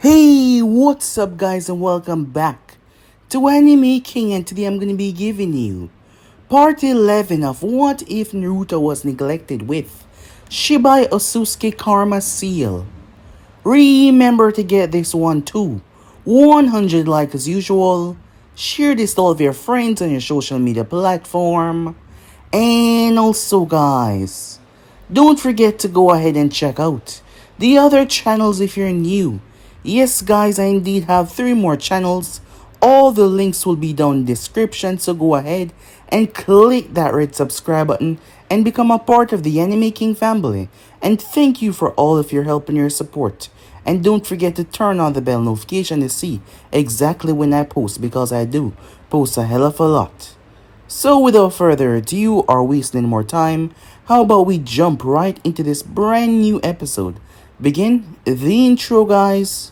Hey, what's up guys and welcome back to Anime King, and today I'm going to be giving you part 11 of What If Naruto Was Neglected with Shibai Osusuke Karma Seal. Remember to get this one too. 100 like as usual. Share this to all of your friends on your social media platform. And also guys, don't forget to go ahead and check out the other channels if you're new. Yes guys, I indeed have 3 more channels. All the links will be down in the description, so go ahead and click that red subscribe button and become a part of the Anime King family. And thank you for all of your help and your support. And don't forget to turn on the bell notification to see exactly when I post, because I do post a hell of a lot. So without further ado or wasting more time, how about we jump right into this brand new episode. Begin the intro guys.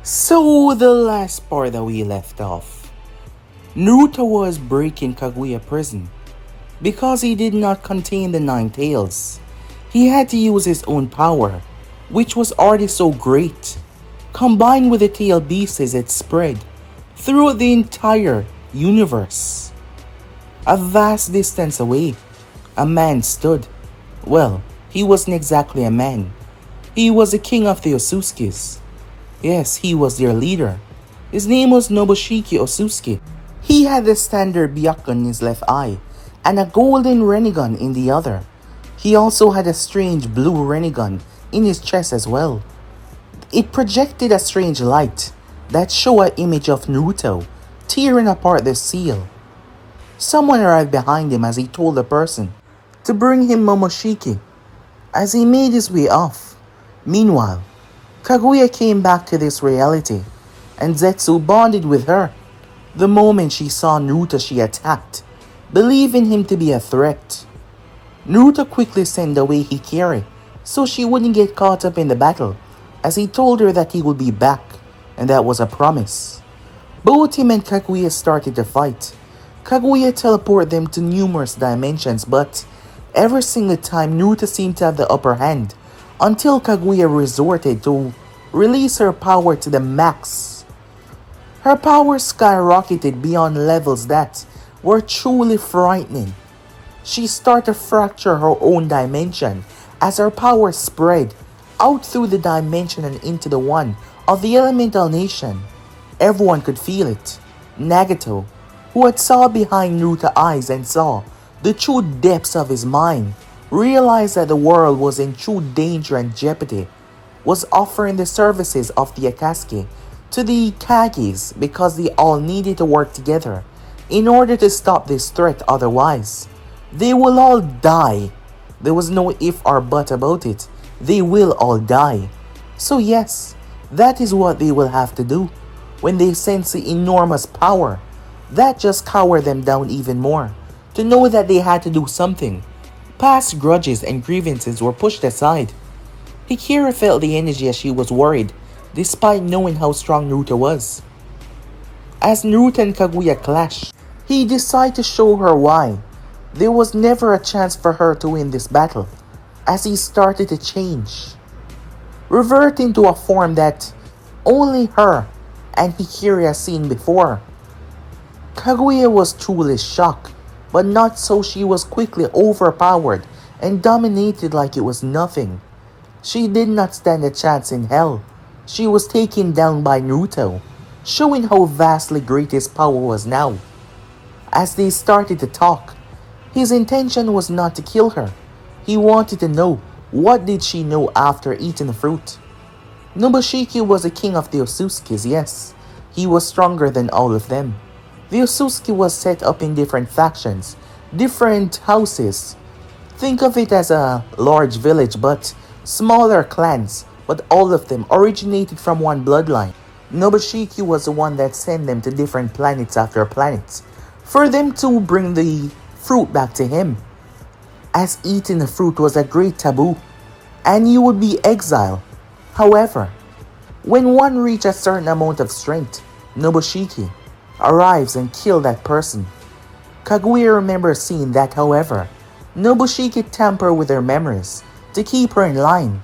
So the last part that we left off, Naruto was breaking Kaguya prison because he did not contain the 9 tails. He had to use his own power, which was already so great, combined with the tail beasts as it spread throughout the entire universe. A vast distance away, a man stood. Well, he wasn't exactly a man. He was the king of the Osusukes. Yes, he was their leader. His name was Nobushiki Osusuke. He had the standard Byakugan in his left eye and a golden Rinnegan in the other. He also had a strange blue Rinnegan in his chest as well. It projected a strange light that showed an image of Naruto tearing apart the seal. Someone arrived behind him as he told the person to bring him Momoshiki as he made his way off. Meanwhile, Kaguya came back to this reality, and Zetsu bonded with her. The moment she saw Naruto, she attacked, believing him to be a threat. Naruto quickly sent away Hikari so she wouldn't get caught up in the battle, as he told her that he would be back, and that was a promise. Both him and Kaguya started to fight. Kaguya teleported them to numerous dimensions, but every single time Naruto seemed to have the upper hand, until Kaguya resorted to release her power to the max. Her power skyrocketed beyond levels that were truly frightening. She started to fracture her own dimension as her power spread out through the dimension and into the one of the elemental nation. Everyone could feel it. Nagato, who had saw behind Naruto's eyes and saw the true depths of his mind, realized that the world was in true danger and jeopardy, was offering the services of the Akatsuki to the Kages because they all needed to work together in order to stop this threat, otherwise they will all die. There was no if or but about it. They will all die. So yes, that is what they will have to do when they sense the enormous power. That just cowered them down even more, to know that they had to do something. Past grudges and grievances were pushed aside. Hikari felt the energy as she was worried, despite knowing how strong Naruto was. As Naruto and Kaguya clashed, he decided to show her why there was never a chance for her to win this battle, as he started to change, reverting to a form that only her and Hikari had seen before. Kaguya was truly shocked, but not so. She was quickly overpowered and dominated like it was nothing. She did not stand a chance in hell. She was taken down by Naruto, showing how vastly great his power was now. As they started to talk, his intention was not to kill her. He wanted to know, what did she know after eating the fruit? Nobushiki was the king of the Osusukes, yes. He was stronger than all of them. The Otsutsuki was set up in different factions, different houses. Think of it as a large village but smaller clans, but all of them originated from one bloodline. Nobushiki was the one that sent them to different planets after planets, for them to bring the fruit back to him, as eating the fruit was a great taboo, and you would be exiled. However, when one reached a certain amount of strength, Nobushiki arrives and kills that person. Kaguya remembers seeing that, however, Nobushiki tampered with her memories to keep her in line.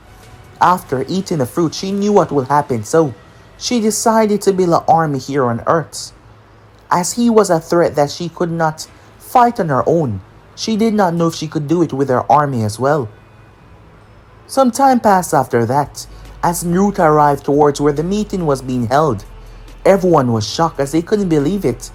After eating the fruit, she knew what would happen, so she decided to build an army here on Earth. As he was a threat that she could not fight on her own, she did not know if she could do it with her army as well. Some time passed after that, as Naruto arrived towards where the meeting was being held. Everyone was shocked as they couldn't believe it.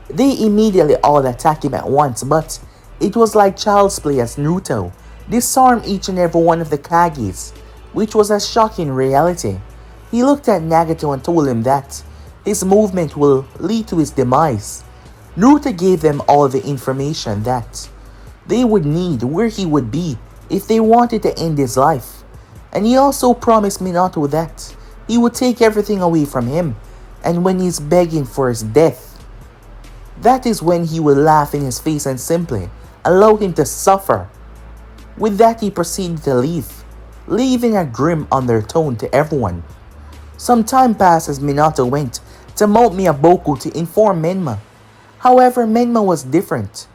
They immediately all attacked him at once, but it was like child's play as Naruto disarmed each and every one of the Kages, which was a shocking reality. He looked at Nagato and told him that his movement will lead to his demise. Naruto gave them all the information that they would need, where he would be if they wanted to end his life. And he also promised Minato that he would take everything away from him, and when he's begging for his death, that is when he will laugh in his face and simply allow him to suffer. With that, he proceeded to leave, leaving a grim undertone to everyone. Some time passed as Minato went to Mount Miyaboku to inform Menma. However, Menma was different.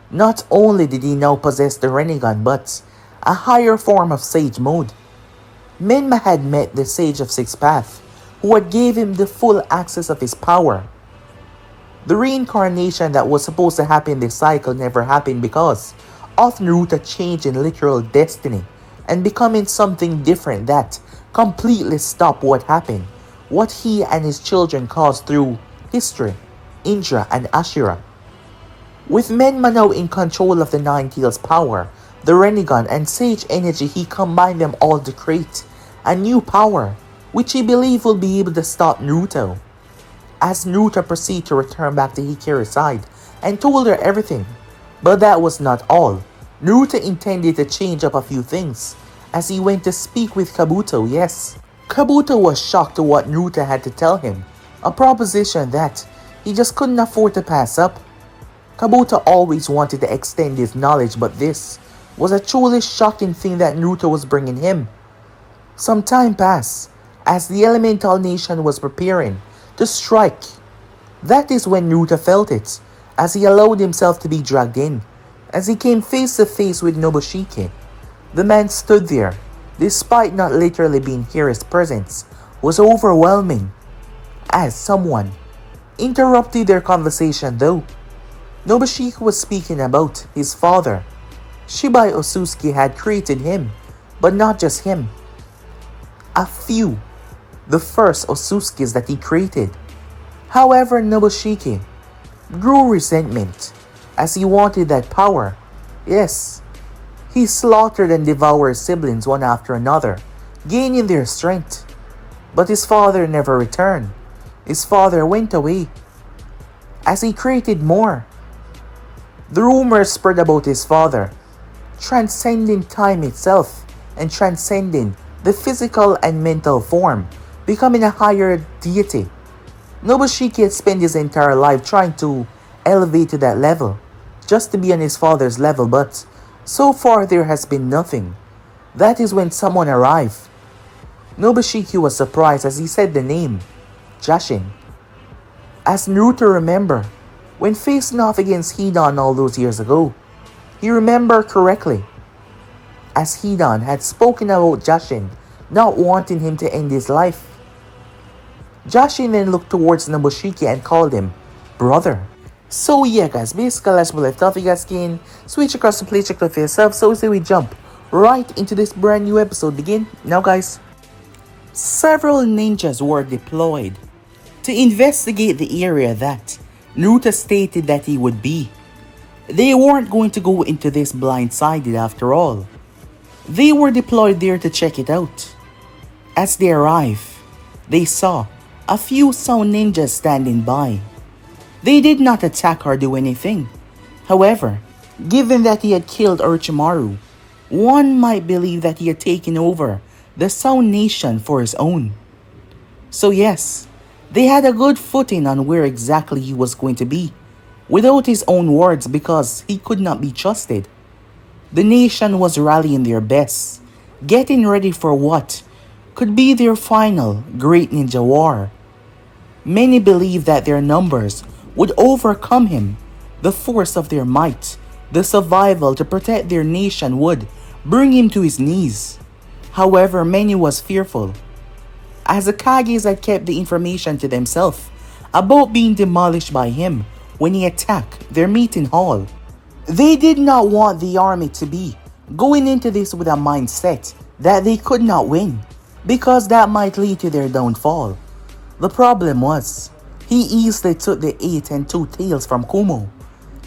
Not only did he now possess the Rinnegan, but a higher form of Sage Mode. Menma had met the Sage of Six Paths, who had gave him the full access of his power. The reincarnation that was supposed to happen this cycle never happened because of Naruto changing literal destiny and becoming something different that completely stopped what happened, what he and his children caused through history, Indra and Ashura. With Menma now in control of the Nine Tails power, the Rinnegan and Sage energy, he combined them all to create a new power, which he believed will be able to stop Naruto. As Naruto proceeded to return back to Hikari's side and told her everything. But that was not all. Naruto intended to change up a few things as he went to speak with Kabuto, yes. Kabuto was shocked to what Naruto had to tell him, a proposition that he just couldn't afford to pass up. Kabuto always wanted to extend his knowledge, but this was a truly shocking thing that Naruto was bringing him. Some time passed as the Elemental Nation was preparing to strike. That is when Naruto felt it, as he allowed himself to be dragged in. As he came face to face with Nobushiki, the man stood there, despite not literally being here. His presence was overwhelming. As someone interrupted their conversation though, Nobushiki was speaking about his father. Shibai Otsutsuki had created him, but not just him. A few, the first Otsutsukis that he created. However, Nobushiki grew resentment as he wanted that power. Yes, he slaughtered and devoured siblings one after another, gaining their strength. But his father never returned. His father went away as he created more. The rumors spread about his father, transcending time itself and transcending the physical and mental form, becoming a higher deity. Nobushiki had spent his entire life trying to elevate to that level, just to be on his father's level, but so far there has been nothing. That is when someone arrived. Nobushiki was surprised as he said the name, Jashin. As Naruto remembered, when facing off against Hidan all those years ago, he remembered correctly, as Hidan had spoken about Jashin not wanting him to end his life. Jashin then looked towards Nobushiki and called him brother. So yeah guys, basically as we left off, you guys can switch across the play, check it out for yourself. So say we jump right into this brand new episode. Begin now guys. Several ninjas were deployed to investigate the area that Naruto stated that he would be. They weren't going to go into this blindsided after all. They were deployed there to check it out. As they arrived, they saw a few sound ninjas standing by. They did not attack or do anything. However, given that he had killed Orochimaru, one might believe that he had taken over the Sound Nation for his own. So yes, they had a good footing on where exactly he was going to be, without his own words because he could not be trusted. The nation was rallying their best, getting ready for what could be their final great ninja war. Many believed that their numbers would overcome him, the force of their might, the survival to protect their nation would bring him to his knees. However, many was fearful, as the Kages had kept the information to themselves about being demolished by him when he attacked their meeting hall. They did not want the army to be going into this with a mindset that they could not win, because that might lead to their downfall. The problem was, he easily took the 8 and 2 tails from Kumo.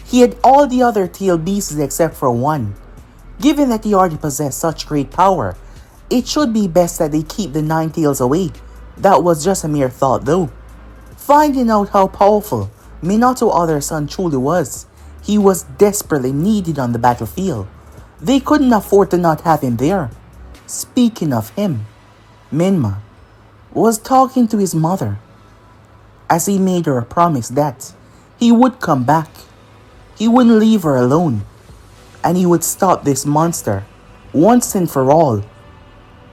He had all the other tail beasts except for one. Given that he already possessed such great power, it should be best that they keep the 9 tails away. That was just a mere thought though. Finding out how powerful Minato other son truly was, he was desperately needed on the battlefield. They couldn't afford to not have him there. Speaking of him, Menma was talking to his mother as he made her a promise that he would come back. He wouldn't leave her alone, and he would stop this monster once and for all.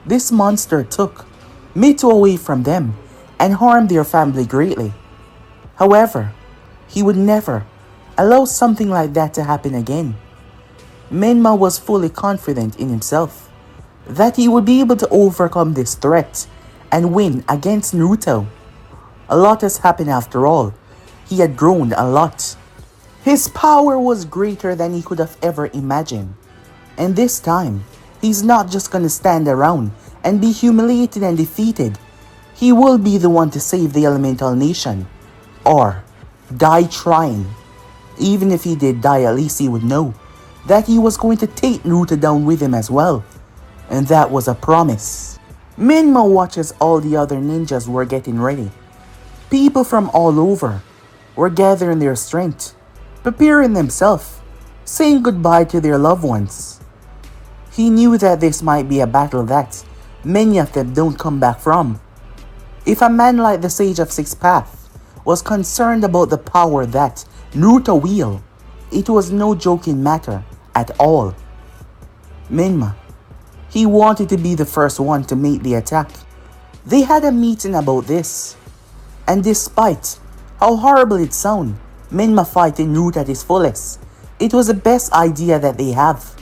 This monster took Mito away from them and harmed their family greatly. However, he would never allow something like that to happen again. Menma was fully confident in himself that he would be able to overcome this threat and win against Naruto. A lot has happened after all. He had grown a lot. His power was greater than he could have ever imagined. And this time, he's not just gonna stand around and be humiliated and defeated. He will be the one to save the Elemental Nation. Or die trying. Even if he did die, at least he would know that he was going to take Naruto down with him as well. And that was a promise. Menma watches all the other ninjas were getting ready. People from all over were gathering their strength, preparing themselves, saying goodbye to their loved ones. He knew that this might be a battle that many of them don't come back from. If a man like the Sage of Six Paths was concerned about the power that Naruto wield, it was no joking matter at all. Menma, he wanted to be the first one to make the attack. They had a meeting about this, and despite how horrible it sounded, Menma fighting Naruto at his fullest, it was the best idea that they have.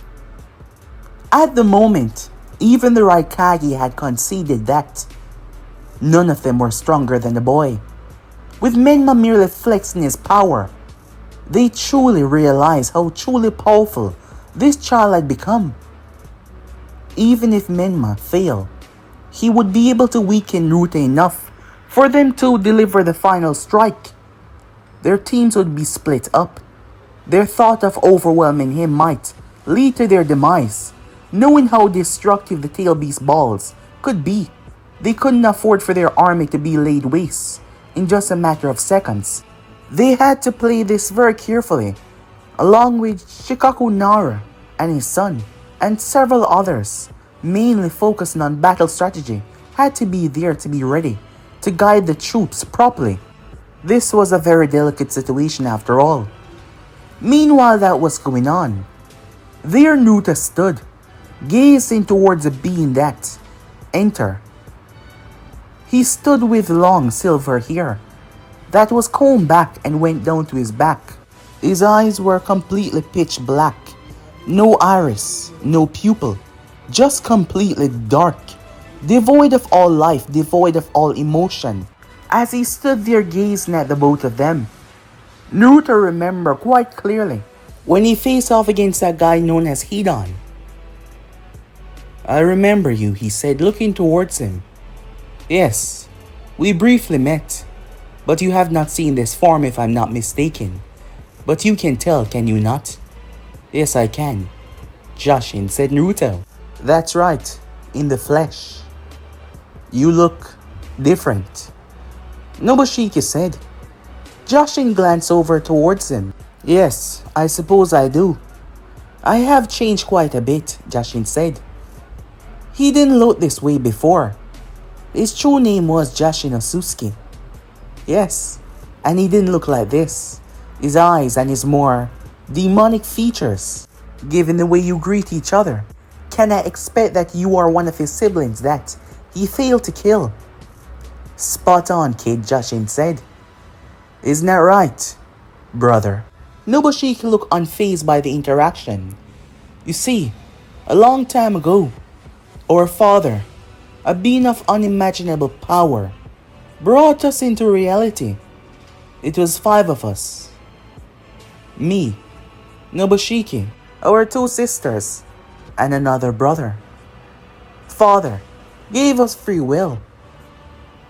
At the moment, even the Raikage had conceded that none of them were stronger than the boy. With Menma merely flexing his power, they truly realized how truly powerful this child had become. Even if Menma failed, he would be able to weaken Naruto enough for them to deliver the final strike. Their teams would be split up. Their thought of overwhelming him might lead to their demise. Knowing how destructive the Tail Beast balls could be, they couldn't afford for their army to be laid waste in just a matter of seconds. They had to play this very carefully, along with Shikaku Nara and his son, and several others, mainly focusing on battle strategy, had to be there to be ready to guide the troops properly. This was a very delicate situation after all. Meanwhile that was going on, there Naruto stood, gazing towards a being that entered. He stood with long silver hair that was combed back and went down to his back. His eyes were completely pitch black. No iris, no pupil, just completely dark, devoid of all life, devoid of all emotion. As he stood there gazing at the both of them, Naruto remembered quite clearly when he faced off against that guy known as Hidan. "I remember you," he said, looking towards him. "Yes, we briefly met, but you have not seen this form if I'm not mistaken. But you can tell, can you not?" "Yes, I can," Jashin said. Naruto, "That's right, in the flesh. You look different," Nobushiki said. Joshin glanced over towards him. Yes, I suppose I do. I have changed quite a bit, Joshin said. He didn't look this way before. His true name was Joshin Osusuki. Yes, and he didn't look like this. His eyes and his more demonic features. Given the way you greet each other, can I expect that you are one of his siblings that he failed to kill? Spot on, kid, Joshin said. Isn't that right, brother? Nobushiki looked unfazed by the interaction. You see, a long time ago, our father, a being of unimaginable power, brought us into reality. It was 5 of us. Me, Nobushiki, our 2 sisters, and another brother. Father gave us free will.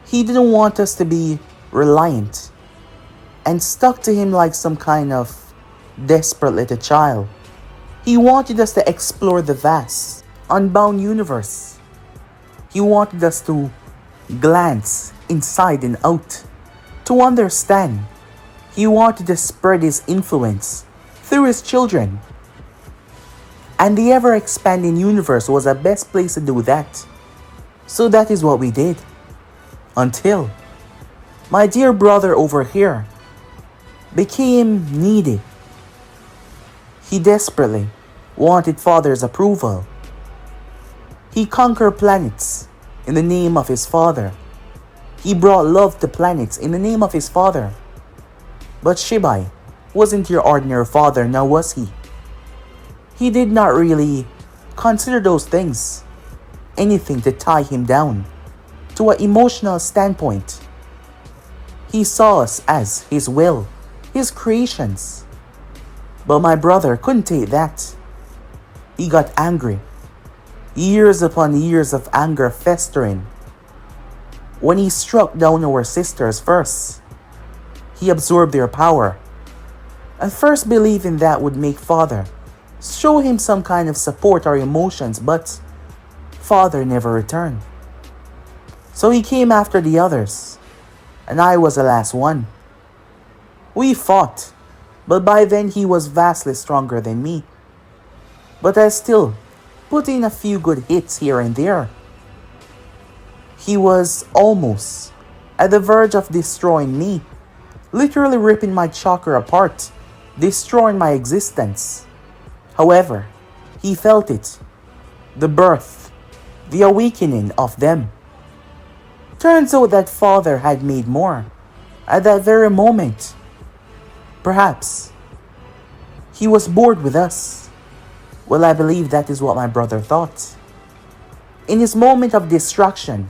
He didn't want us to be reliant and stuck to him like some kind of desperate little child. He wanted us to explore the vast, unbound universe. He wanted us to glance inside and out, to understand. He wanted to spread his influence through his children. And the ever-expanding universe was the best place to do that. So that is what we did. Until my dear brother over here became needy. He desperately wanted father's approval. He conquered planets in the name of his father. He brought love to planets in the name of his father. But Shibai wasn't your ordinary father, now was he? He did not really consider those things anything to tie him down to an emotional standpoint. He saw us as his will, his creations. But my brother couldn't take that. He got angry. Years upon years of anger festering. When he struck down our sisters first, he absorbed their power. At first believing that would make father show him some kind of support or emotions, but father never returned. So he came after the others, and I was the last one. We fought, but by then he was vastly stronger than me. But I still put in a few good hits here and there. He was almost at the verge of destroying me, literally ripping my chakra apart, destroying my existence. However, he felt it, the birth, the awakening of them. Turns out that father had made more at that very moment. Perhaps he was bored with us. Well, I believe that is what my brother thought. In his moment of distraction,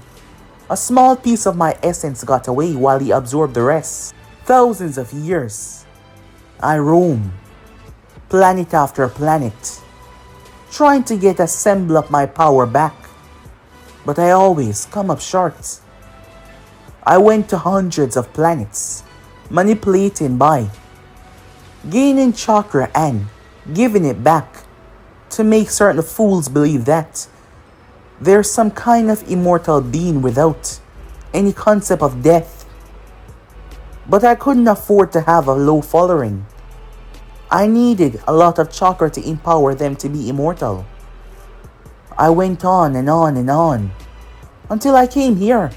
a small piece of my essence got away while he absorbed the rest. Thousands of years, I roam, planet after planet, trying to get a symbol of my power back. But I always come up short. I went to hundreds of planets, manipulating by gaining chakra and giving it back to make certain fools believe that there's some kind of immortal being without any concept of death. But I couldn't afford to have a low following. I needed a lot of chakra to empower them to be immortal. I went on and on and on until I came here.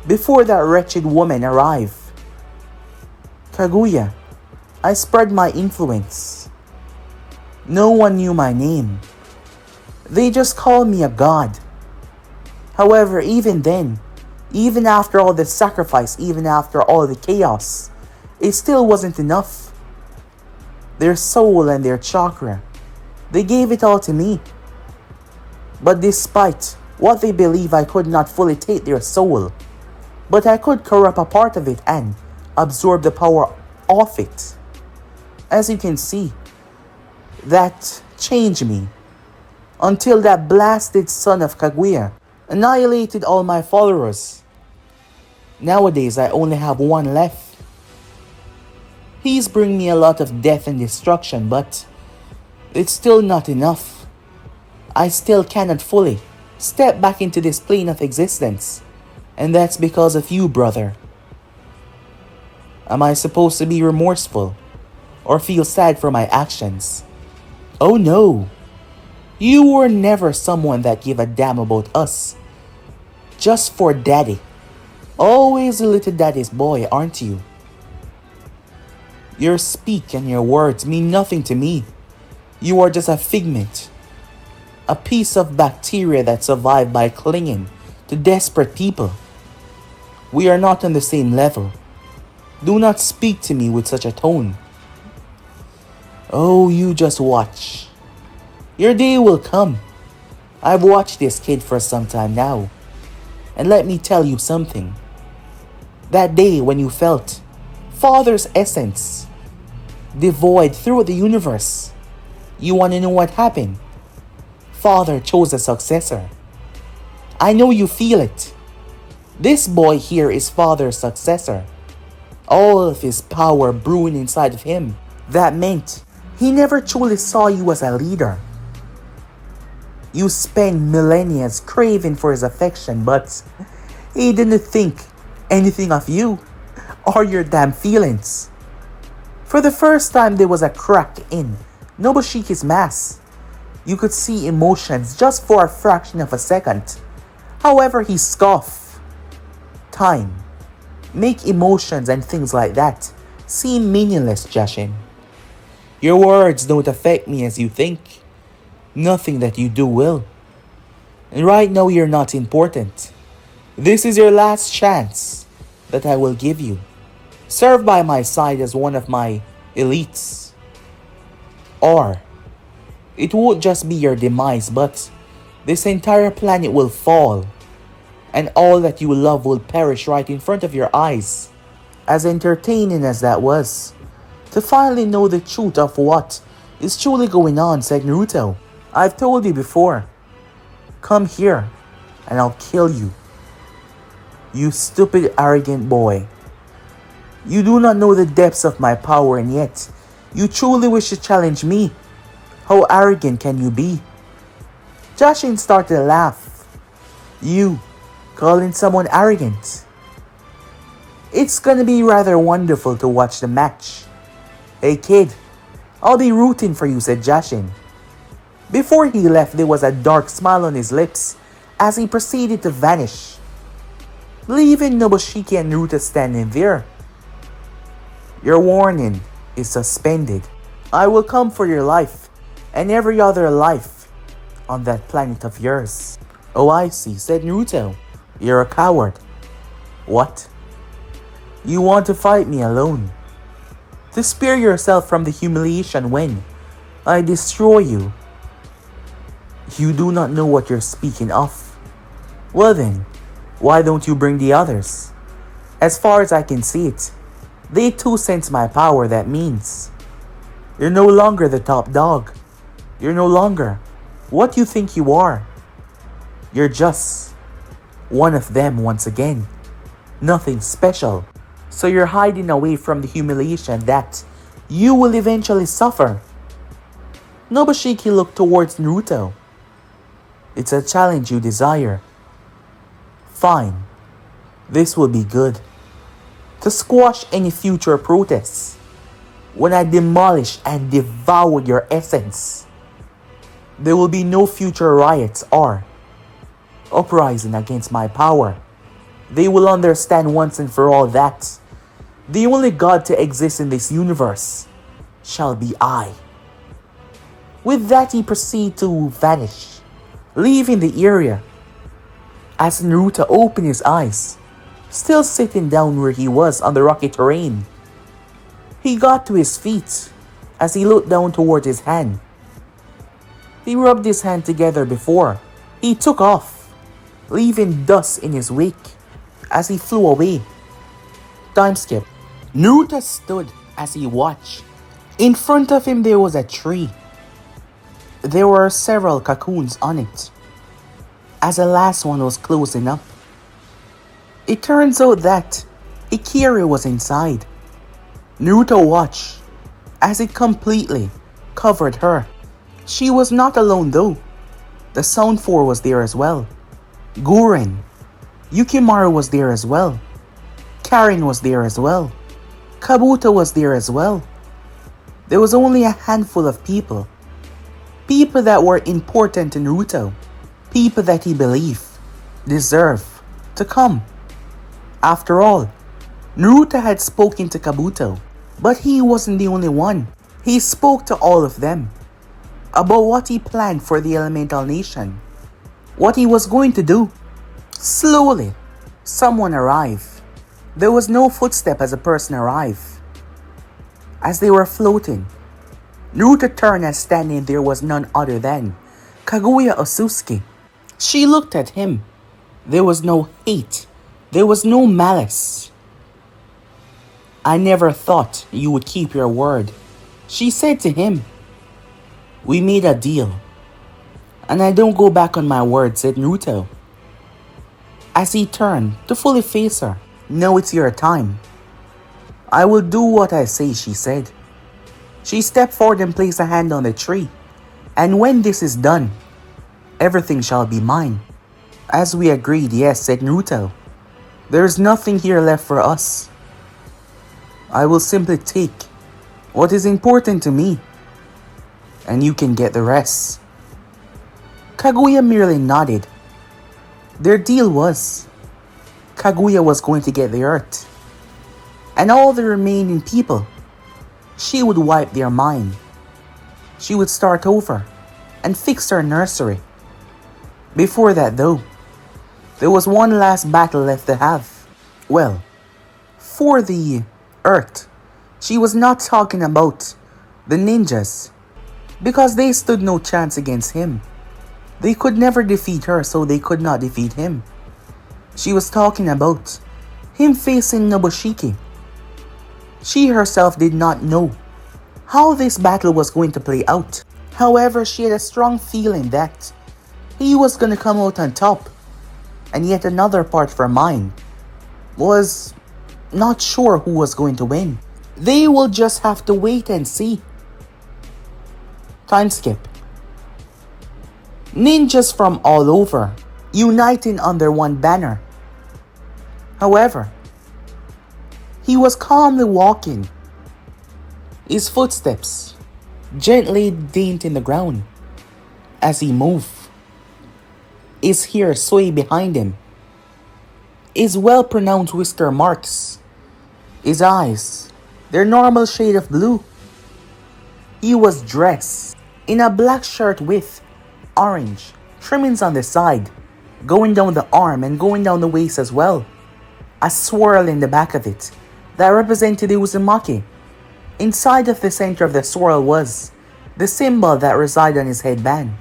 Before that wretched woman arrived, Kaguya, I spread my influence. No one knew my name. They just called me a god. However, even then, even after all the sacrifice, even after all the chaos, it still wasn't enough. Their soul and their chakra, they gave it all to me. But despite what they believe, I could not fully take their soul. But I could corrupt a part of it and absorb the power of it. As you can see, that changed me. Until that blasted son of Kaguya annihilated all my followers. Nowadays, I only have one left. He's bringing me a lot of death and destruction, but it's still not enough. I still cannot fully step back into this plane of existence. And that's because of you, brother. Am I supposed to be remorseful or feel sad for my actions? Oh no, you were never someone that gave a damn about us. Just for daddy. Always a little daddy's boy, aren't you? Your speak and your words mean nothing to me. You are just a figment, a piece of bacteria that survived by clinging to desperate people. We are not on the same level. Do not speak to me with such a tone. Oh, you just watch. Your day will come. I've watched this kid for some time now. And let me tell you something. That day when you felt Father's essence devoid throughout the universe, you want to know what happened? Father chose a successor. I know you feel it. This boy here is Father's successor. All of his power brewing inside of him. That meant he never truly saw you as a leader. You spent millennia craving for his affection, but he didn't think anything of you or your damn feelings. For the first time, there was a crack in Nobushiki's mask. You could see emotions just for a fraction of a second. However, he scoffed. Time, make emotions and things like that seem meaningless, Jashin. Your words don't affect me as you think. Nothing that you do will. And right now you're not important. This is your last chance that I will give you. Serve by my side as one of my elites. Or, it won't just be your demise, but this entire planet will fall. And all that you love will perish right in front of your eyes. As entertaining as that was, to finally know the truth of what is truly going on, said Naruto. I've told you before. Come here, and I'll kill you. You stupid, arrogant boy. You do not know the depths of my power, and yet you truly wish to challenge me. How arrogant can you be? Jashin started to laugh. You calling someone arrogant? It's gonna be rather wonderful to watch the match. Hey kid, I'll be rooting for you, said Jashin. Before he left, there was a dark smile on his lips as he proceeded to vanish, leaving Nobushiki and Naruto standing there. Your warning is suspended. I will come for your life and every other life on that planet of yours. Oh, I see, said Naruto. You're a coward. What? You want to fight me alone? To spare yourself from the humiliation when I destroy you? You do not know what you're speaking of. Well then, why don't you bring the others? As far as I can see it, they too sense my power. That means you're no longer the top dog. You're no longer what you think you are. You're just one of them once again. Nothing special. So you're hiding away from the humiliation that you will eventually suffer. Nobushiki looked towards Naruto. It's a challenge you desire. Fine. This will be good. To squash any future protests. When I demolish and devour your essence, there will be no future riots or uprising against my power. They will understand once and for all that the only God to exist in this universe shall be I. With that, he proceeded to vanish, leaving the area. As Naruto opened his eyes, still sitting down where he was on the rocky terrain, he got to his feet as he looked down toward his hand. He rubbed his hand together before he took off, leaving dust in his wake as he flew away. Time skip. Naruto stood as he watched. In front of him there was a tree. There were several cocoons on it. As the last one was closing up, it turns out that Ikiri was inside. Naruto watched as it completely covered her. She was not alone though. The Sound 4 was there as well. Guren, Yukimaru was there as well. Karin was there as well. Kabuto was there as well. There was only a handful of people. People that were important to Naruto. People that he believed deserved to come. After all, Naruto had spoken to Kabuto, but he wasn't the only one. He spoke to all of them about what he planned for the Elemental Nation, what he was going to do. Slowly, someone arrived. There was no footstep as a person arrived. As they were floating, Naruto turned and standing there was none other than Kaguya Otsutsuki. She looked at him. There was no hate. There was no malice. I never thought you would keep your word, she said to him. We made a deal, and I don't go back on my word, said Naruto. As he turned to fully face her. Now it's your time. I will do what I say, she said. She stepped forward and placed a hand on the tree. And when this is done, everything shall be mine. As we agreed, yes, said Naruto. There is nothing here left for us. I will simply take what is important to me, and you can get the rest. Kaguya merely nodded. Their deal was, Kaguya was going to get the earth, and all the remaining people, she would wipe their mind. She would start over and fix her nursery. Before that though, there was one last battle left to have. Well, for the earth, she was not talking about the ninjas, because they stood no chance against him. They could never defeat her, so they could not defeat him. She was talking about him facing Nobushiki. She herself did not know how this battle was going to play out. However, she had a strong feeling that he was going to come out on top. And yet another part of her mind was not sure who was going to win. They will just have to wait and see. Time skip. Ninjas from all over, uniting under one banner. However, he was calmly walking, his footsteps gently dainting the ground as he moved. His hair swayed behind him, his well-pronounced whisker marks, his eyes, their normal shade of blue. He was dressed in a black shirt with orange trimmings on the side, going down the arm and going down the waist as well. A swirl in the back of it that represented the Uzumaki. Inside of the center of the swirl was the symbol that resided on his headband.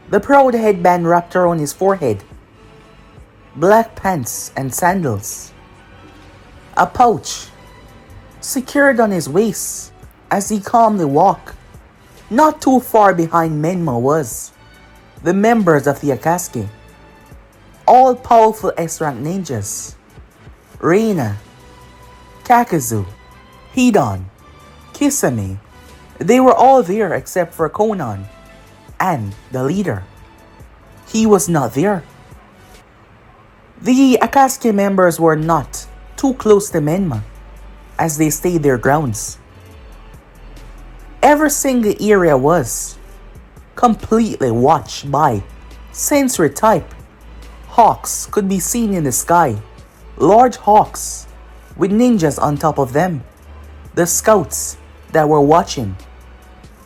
The proud headband wrapped around his forehead. Black pants and sandals. A pouch secured on his waist as he calmly walked. Not too far behind Menma was the members of the Akatsuki. All powerful S-rank ninjas. Reina, Kakazu, Hidan, Kisame. They were all there except for Konan and the leader. He was not there. The Akatsuki members were not too close to Menma as they stayed their grounds. Every single area was completely watched by sensory type. Hawks could be seen in the sky. Large hawks with ninjas on top of them. The scouts that were watching.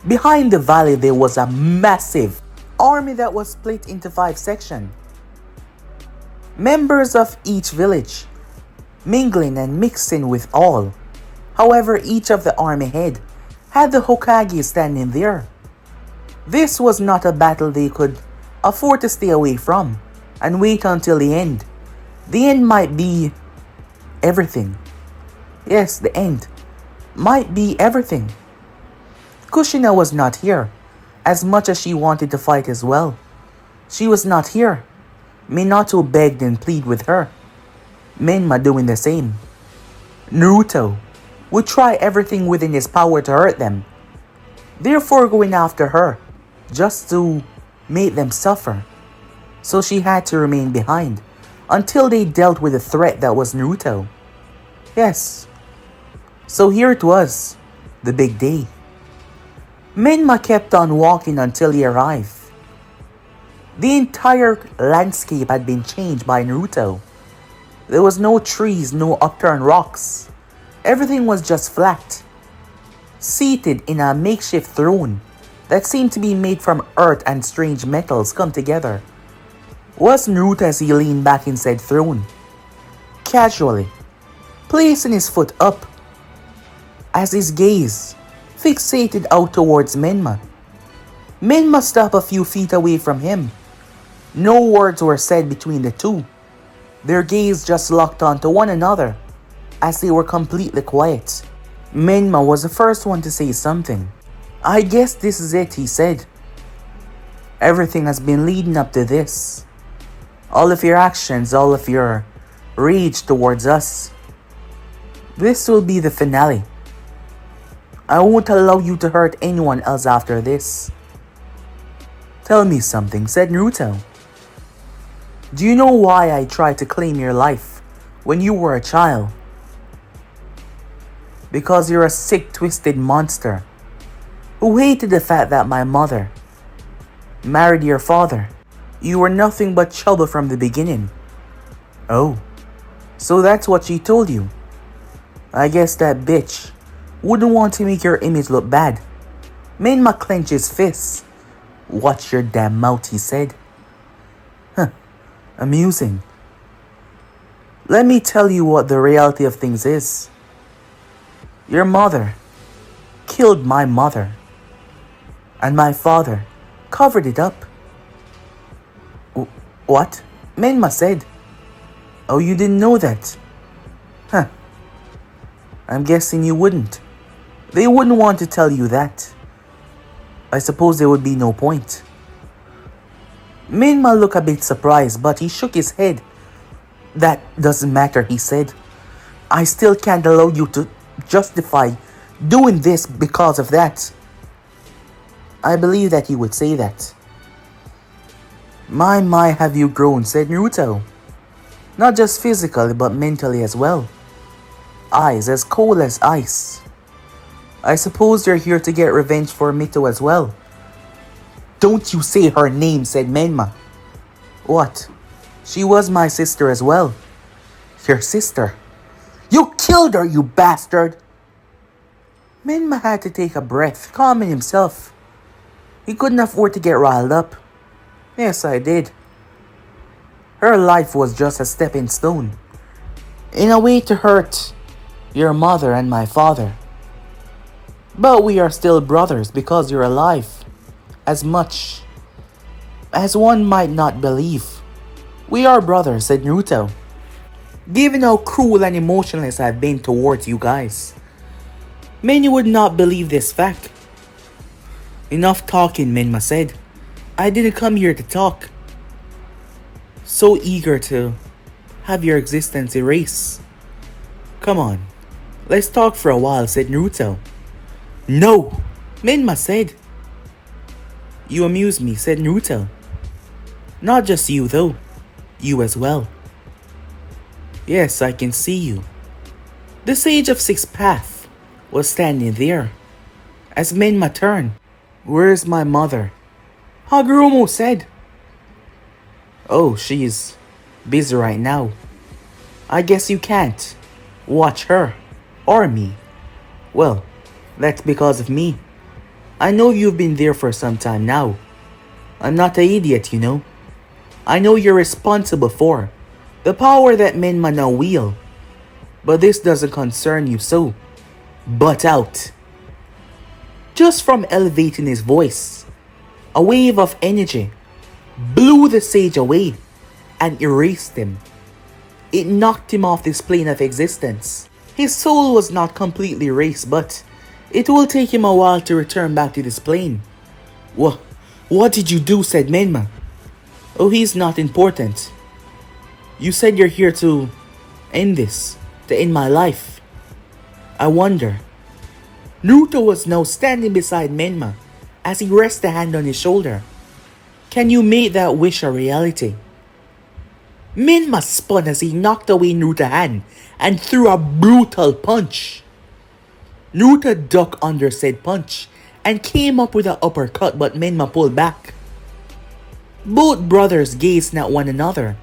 Behind the valley there was a massive army that was split into 5 sections. Members of each village mingling and mixing with all. However, each of the army head had the Hokage standing there. This was not a battle they could afford to stay away from and wait until the end. The end might be everything. Yes, the end might be everything. Kushina was not here, as much as she wanted to fight as well. She was not here. Minato begged and pleaded with her. Menma doing the same. Naruto would try everything within his power to hurt them, therefore going after her just to make them suffer. So she had to remain behind until they dealt with the threat that was Naruto. Yes, So here it was, the big day. Menma kept on walking until he arrived. The entire landscape had been changed by Naruto. There was no trees, no upturned rocks. Everything was just flat. Seated in a makeshift throne that seemed to be made from earth and strange metals come together was Naruto as he leaned back in said throne, casually, placing his foot up, as his gaze fixated out towards Menma. Menma stopped a few feet away from him. No words were said between the two. Their gaze just locked onto one another as they were completely quiet. Menma was the first one to say something. "I guess this is it," he said. "Everything has been leading up to this. All of your actions, all of your rage towards us. This will be the finale. I won't allow you to hurt anyone else after this." "Tell me something," said Naruto. "Do you know why I tried to claim your life when you were a child? Because you're a sick, twisted monster who hated the fact that my mother married your father. You were nothing but trouble from the beginning." "Oh, so that's what she told you. I guess that bitch wouldn't want to make your image look bad." Menma clenched his fists. "Watch your damn mouth," he said. "Huh, amusing. Let me tell you what the reality of things is. Your mother killed my mother, and my father covered it up." "What?" Menma said. "Oh, you didn't know that? Huh. I'm guessing you wouldn't. They wouldn't want to tell you that. I suppose there would be no point." Menma looked a bit surprised, but he shook his head. "That doesn't matter," he said. "I still can't allow you to justify doing this because of that." I believe that he would say that. My, have you grown," said Naruto. "Not just physically, but mentally as well. Eyes as cold as ice. I suppose you're here to get revenge for Mito as well." "Don't you say her name," said Menma. "What? She was my sister as well." "Your sister? You killed her, you bastard!" Menma had to take a breath, calming himself. He couldn't afford to get riled up. "Yes, I did. Her life was just a stepping stone in a way to hurt your mother and my father. But we are still brothers because you're alive. As much as one might not believe, we are brothers," said Naruto. "Given how cruel and emotionless I've been towards you guys, many would not believe this fact." "Enough talking," Menma said. "I didn't come here to talk. So eager to have your existence erased. Come on, let's talk for a while," said Naruto. "No," Menma said. "You amuse me," said Naruto. "Not just you though, you as well." "Yes, I can see you." The Sage of Six Path was standing there as Menma turned. "Where's my mother?" Hagoromo said. "Oh, she's busy right now. I guess you can't watch her or me." "Well, that's because of me. I know you've been there for some time now. I'm not an idiot, you know. I know you're responsible for the power that Menma now wield. But this doesn't concern you, so butt out." Just from elevating his voice, a wave of energy blew the sage away and erased him. It knocked him off this plane of existence. His soul was not completely erased, but it will take him a while to return back to this plane. What did you do?" said Menma. "Oh, he's not important. You said you're here to end this, to end my life. I wonder." Naruto was now standing beside Menma as he rested a hand on his shoulder. "Can you make that wish a reality?" Menma spun as he knocked away Naruto's hand and threw a brutal punch. Naruto ducked under said punch and came up with an uppercut, but Menma pulled back. Both brothers gazed at one another.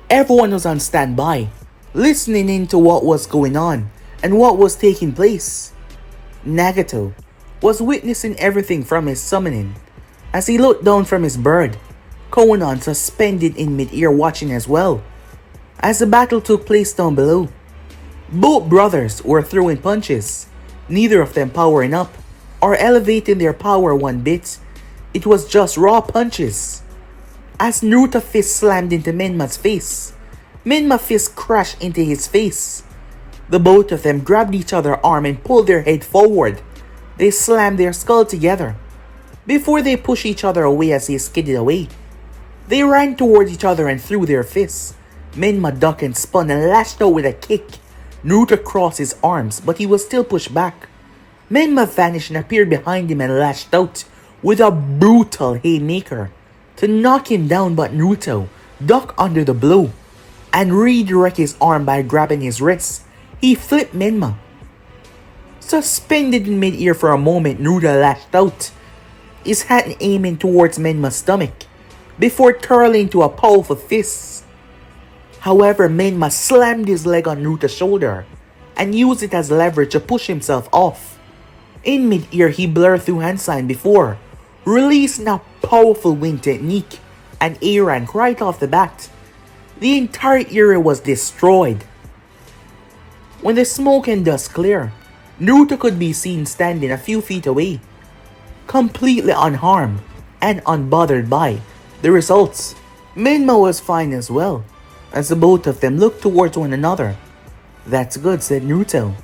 Everyone was on standby, listening into what was going on and what was taking place. Nagato was witnessing everything from his summoning as he looked down from his bird, Konan suspended in mid-air watching as well, as the battle took place down below. Both brothers were throwing punches, neither of them powering up or elevating their power one bit. It was just raw punches. As Naruto's fist slammed into Menma's face, Menma's fist crashed into his face. The both of them grabbed each other's arm and pulled their head forward. They slammed their skull together before they pushed each other away as they skidded away. They ran toward each other and threw their fists. Menma ducked and spun and lashed out with a kick. Naruto crossed his arms, but he was still pushed back. Menma vanished and appeared behind him and lashed out with a brutal haymaker to knock him down, but Naruto ducked under the blow and redirected his arm by grabbing his wrist. He flipped Menma. Suspended in mid-air for a moment, Naruto lashed out, his hand aiming towards Menma's stomach, before curling to a powerful fist. However, Menma slammed his leg on Naruto's shoulder and used it as leverage to push himself off. In mid-air, he blurred through hand sign before releasing a powerful wing technique and A-rank right off the bat. The entire area was destroyed. When the smoke and dust cleared, Naruto could be seen standing a few feet away, completely unharmed and unbothered by the results. Menma was fine as well, as the both of them looked towards one another. "That's good," said Naruto.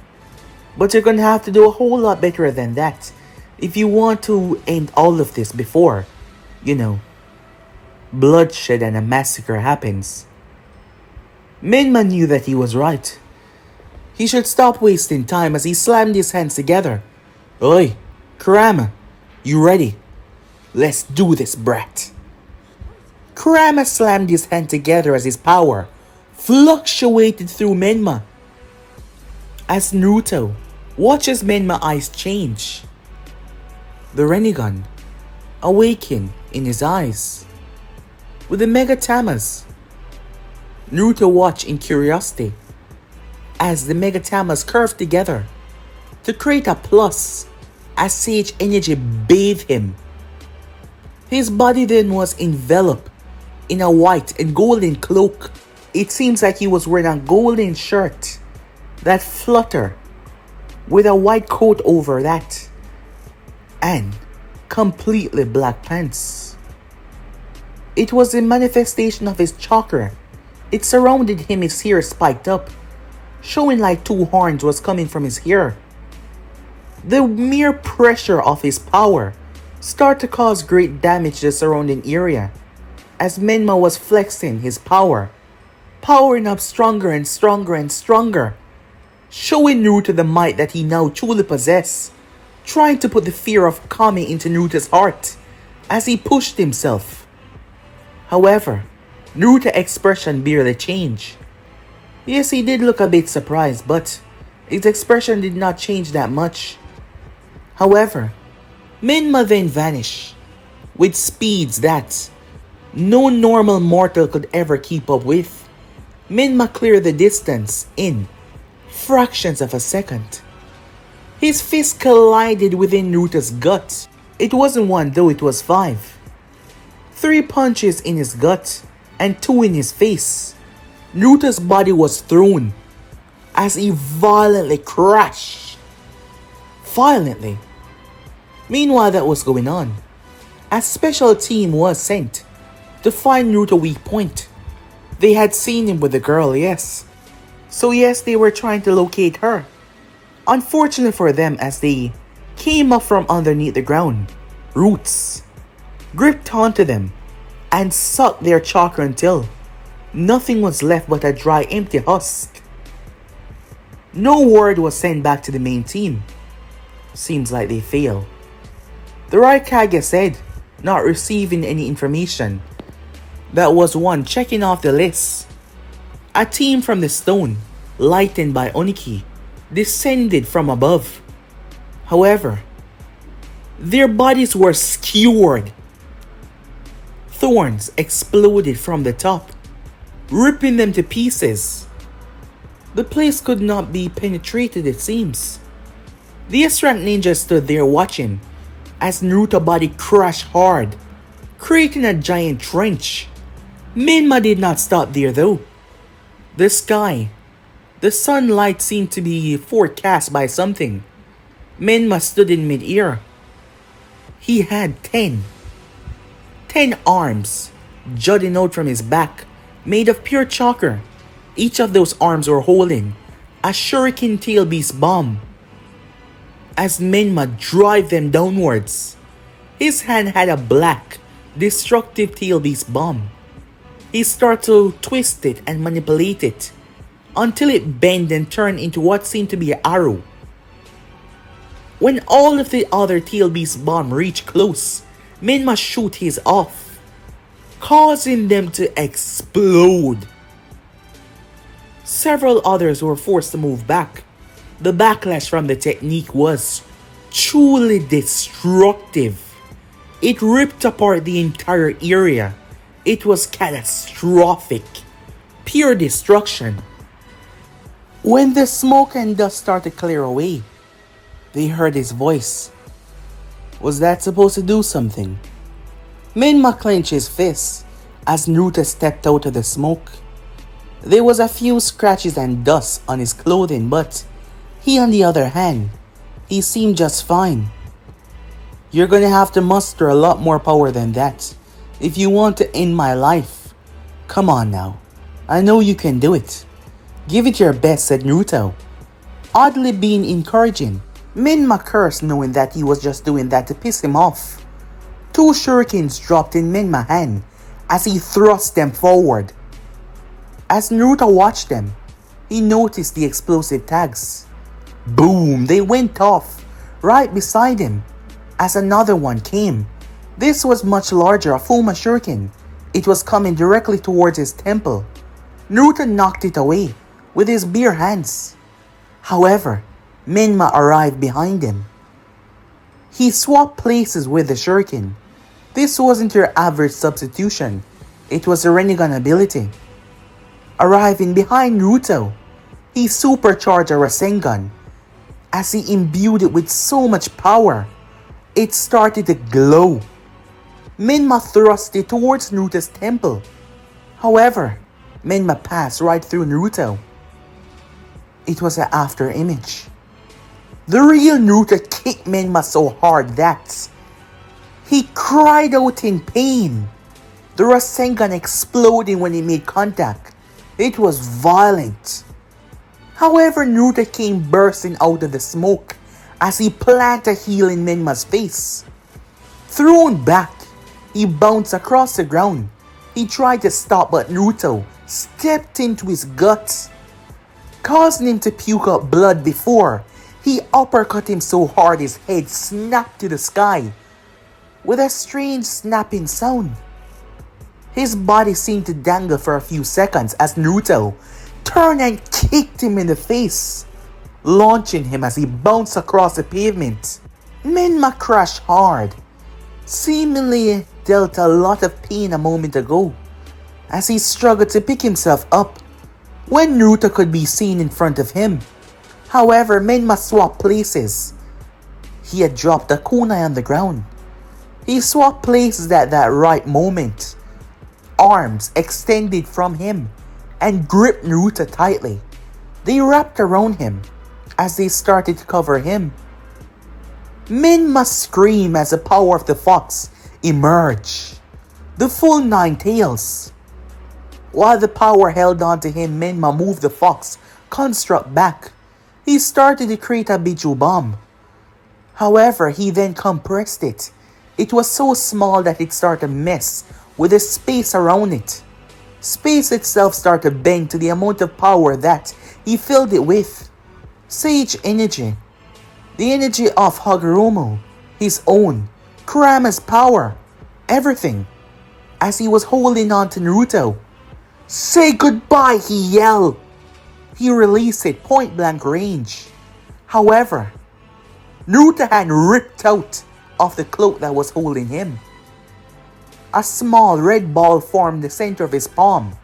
"But you're gonna have to do a whole lot better than that if you want to end all of this before, bloodshed and a massacre happens." Menma knew that he was right. He should stop wasting time as he slammed his hands together. "Oi, Kurama, you ready? Let's do this, brat." Kurama slammed his hand together as his power fluctuated through Menma. As Naruto watches Menma's eyes change, the Rinnegan awakened in his eyes. With the Mega Tamas, Naruto watched in curiosity as the Mega Tamas curved together to create a plus as Sage energy bathed him. His body then was enveloped in a white and golden cloak. It seems like he was wearing a golden shirt that fluttered with a white coat over that and completely black pants. It was a manifestation of his chakra. It surrounded him, his hair spiked up, showing like two horns was coming from his hair. The mere pressure of his power started to cause great damage to the surrounding area as Menma was flexing his power, powering up stronger and stronger and stronger, showing Naruto the might that he now truly possessed, trying to put the fear of Kami into Naruto's heart as he pushed himself. However, Naruto's expression barely changed. Yes, he did look a bit surprised, but his expression did not change that much. However, Menma then vanished with speeds that no normal mortal could ever keep up with. Menma cleared the distance in fractions of a second. His fist collided within Naruto's gut. It wasn't one though, it was 5. 3 punches in his gut and 2 in his face. Naruto's body was thrown as he violently crashed. Violently. Meanwhile, that was going on. A special team was sent to find Naruto's weak point. They had seen him with the girl, yes. So yes, they were trying to locate her. Unfortunately for them, as they came up from underneath the ground, roots gripped onto them and sucked their chakra until nothing was left but a dry, empty husk. No word was sent back to the main team. Seems like they failed. The Raikage said, not receiving any information. That was one checking off the list. A team from the stone, lightened by Oniki, descended from above. However, their bodies were skewered. Thorns exploded from the top, ripping them to pieces. The place could not be penetrated, it seems. The S-rank ninja stood there watching as Naruto's body crashed hard, creating a giant trench. Menma did not stop there though. The sky, the sunlight seemed to be forecast by something. Menma stood in mid-air. He had 10 arms jutting out from his back, made of pure chakra. Each of those arms were holding a shuriken tail beast bomb. As Menma drove them downwards, his hand had a black, destructive tail beast bomb. He started to twist it and manipulate it until it bent and turned into what seemed to be an arrow. When all of the other tail beast bomb reached close, Menma shoot his off, causing them to explode. Several others were forced to move back. The backlash from the technique was truly destructive. It ripped apart the entire area. It was catastrophic. Pure destruction. When the smoke and dust started to clear away, they heard his voice. Was that supposed to do something? Menma clenched his fists as Naruto stepped out of the smoke. There was a few scratches and dust on his clothing, but he, on the other hand, he seemed just fine. You're gonna have to muster a lot more power than that if you want to end my life. Come on now. I know you can do it. Give it your best, said Naruto, oddly being encouraging. Menma cursed, knowing that he was just doing that to piss him off. 2 shurikens dropped in Menma's hand as he thrust them forward. As Naruto watched them, he noticed the explosive tags. Boom! They went off right beside him as another one came. This was much larger, a Fuma shuriken. It was coming directly towards his temple. Naruto knocked it away with his bare hands. However, Menma arrived behind him. He swapped places with the shuriken. This wasn't your average substitution. It was a Rinnegan ability. Arriving behind Naruto, he supercharged a Rasengan. As he imbued it with so much power, it started to glow. Menma thrust it towards Naruto's temple. However, Menma passed right through Naruto. It was an after image. The real Naruto kicked Menma so hard that he cried out in pain. The Rasengan exploding when it made contact. It was violent. However, Naruto came bursting out of the smoke as he planted a heel in Menma's face. Thrown back, he bounced across the ground. He tried to stop, but Naruto stepped into his guts, causing him to puke out blood before he uppercut him so hard his head snapped to the sky with a strange snapping sound. His body seemed to dangle for a few seconds as Naruto turned and kicked him in the face, launching him as he bounced across the pavement. Menma crashed hard, seemingly dealt a lot of pain a moment ago, as he struggled to pick himself up when Naruto could be seen in front of him. However, Menma swapped places. He had dropped a kunai on the ground. He swapped places at that right moment. Arms extended from him and gripped Naruto tightly. They wrapped around him as they started to cover him. Menma screamed as the power of the fox emerged. The full 9 tails. While the power held on to him, Menma moved the fox construct back. He started to create a Biju bomb. However, he then compressed it. It was so small that it started to mess with the space around it. Space itself started to bend to the amount of power that he filled it with. Sage energy. The energy of Hagoromo. His own. Kurama's power. Everything. As he was holding on to Naruto. Say goodbye, he yelled. He released it point blank range. However, Naruto had ripped out of the cloak that was holding him. A small red ball formed the center of his palm.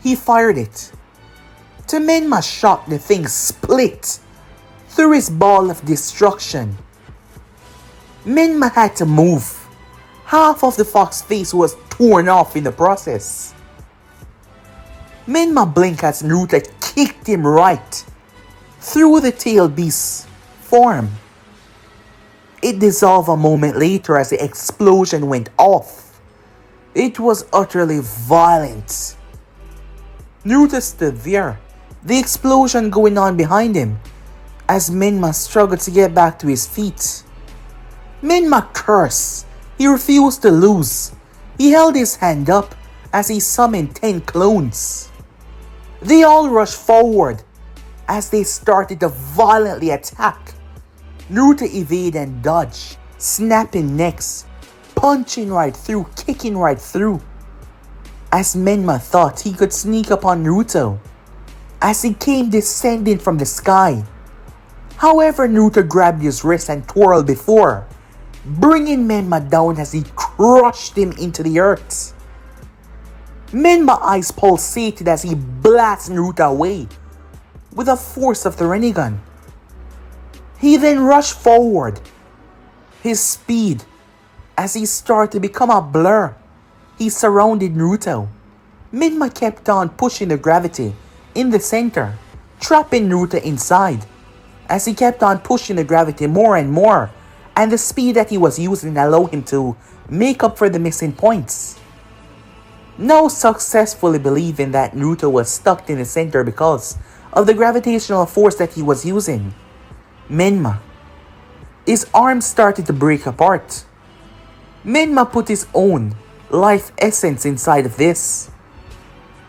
He fired it. To Menma's shock, the thing split through his ball of destruction. Menma had to move. Half of the fox's face was torn off in the process. Menma blinked as Naruto kicked him right through the tail beast's form. It dissolved a moment later as the explosion went off. It was utterly violent. Naruto stood there, the explosion going on behind him, as Menma struggled to get back to his feet. Menma cursed. He refused to lose. He held his hand up as he summoned 10 clones. They all rushed forward as they started to violently attack. Naruto evaded and dodged, snapping necks, punching right through, kicking right through. As Menma thought he could sneak upon Naruto as he came descending from the sky. However, Naruto grabbed his wrist and twirled before, bringing Menma down as he crushed him into the earth. Menma's eyes pulsated as he blasted Naruto away with the force of the Rinnegan. He then rushed forward. His speed, as he started to become a blur, he surrounded Naruto. Menma kept on pushing the gravity in the center, trapping Naruto inside. As he kept on pushing the gravity more and more, and the speed that he was using allowed him to make up for the missing points. Now successfully believing that Naruto was stuck in the center because of the gravitational force that he was using, Menma, his arms started to break apart. Menma put his own life essence inside of this,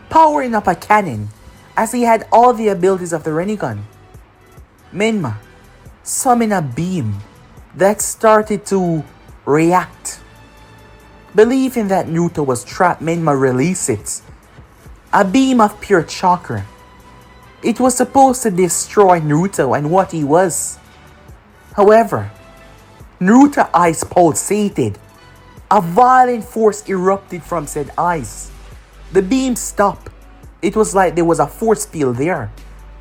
powering up a cannon as he had all the abilities of the Rinnegan. Menma summoned a beam that started to react. Believing that Naruto was trapped, Menma released it. A beam of pure chakra. It was supposed to destroy Naruto and what he was. However, Naruto's eyes pulsated. A violent force erupted from said eyes. The beam stopped. It was like there was a force field there,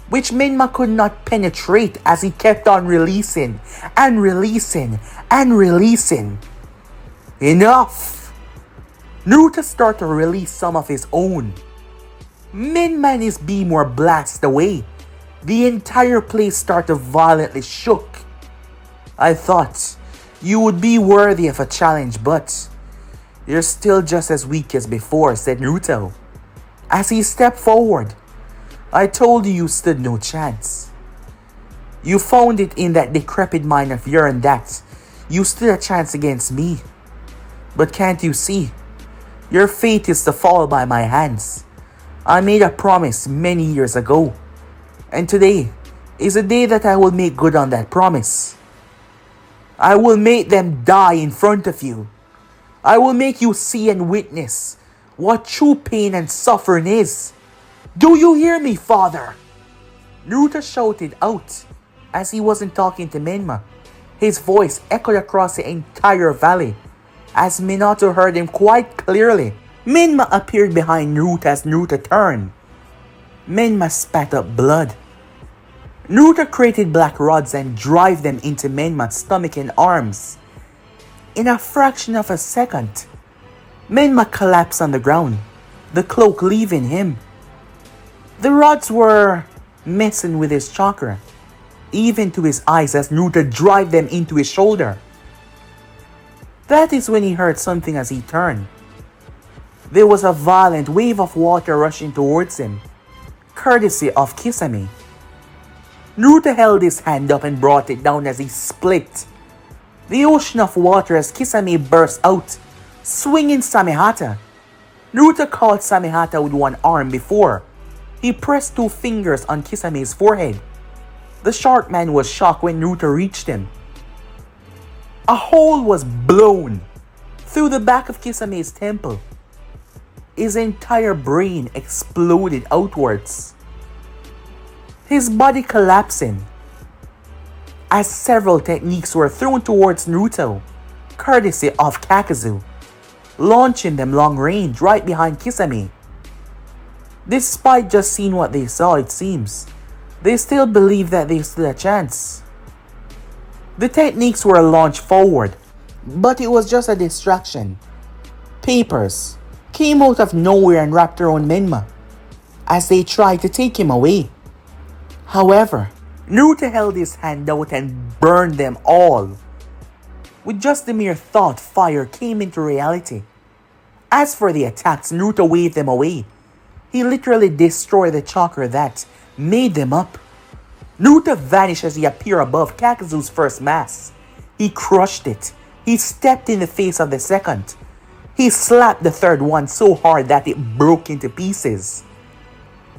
which Menma could not penetrate as he kept on releasing and releasing and releasing. Enough! Naruto started to release some of his own. Menma and his beam were blasted away. The entire place started violently shook. I thought you would be worthy of a challenge, but you're still just as weak as before, said Naruto. As he stepped forward, I told you stood no chance. You found it in that decrepit mind of yours that you stood a chance against me. But can't you see? Your fate is to fall by my hands. I made a promise many years ago, and today is a day that I will make good on that promise. I will make them die in front of you. I will make you see and witness what true pain and suffering is. Do you hear me, father? Naruto shouted out as he wasn't talking to Menma. His voice echoed across the entire valley as Minato heard him quite clearly. Menma appeared behind Naruto as Naruto turned. Menma spat up blood. Naruto created black rods and drive them into Menma's stomach and arms. In a fraction of a second, Menma collapsed on the ground, the cloak leaving him. The rods were messing with his chakra, even to his eyes as Naruto drive them into his shoulder. That is when he heard something as he turned. There was a violent wave of water rushing towards him, courtesy of Kisame. Naruto held his hand up and brought it down as he split the ocean of water as Kisame burst out, swinging Samehata. Naruto caught Samehata with one arm before he pressed 2 fingers on Kisame's forehead. The short man was shocked when Naruto reached him. A hole was blown through the back of Kisame's temple. His entire brain exploded outwards, his body collapsing as several techniques were thrown towards Naruto, courtesy of Kakuzu, launching them long range right behind Kisame. Despite just seeing what they saw, it seems, they still believed that they stood a chance. The techniques were launched forward, but it was just a distraction. Papers came out of nowhere and wrapped around Menma as they tried to take him away. However, Naruto held his hand out and burned them all. With just the mere thought, fire came into reality. As for the attacks, Naruto waved them away. He literally destroyed the chakra that made them up. Naruto vanished as he appeared above Kakuzu's first mass. He crushed it. He stepped in the face of the second. He slapped the third one so hard that it broke into pieces.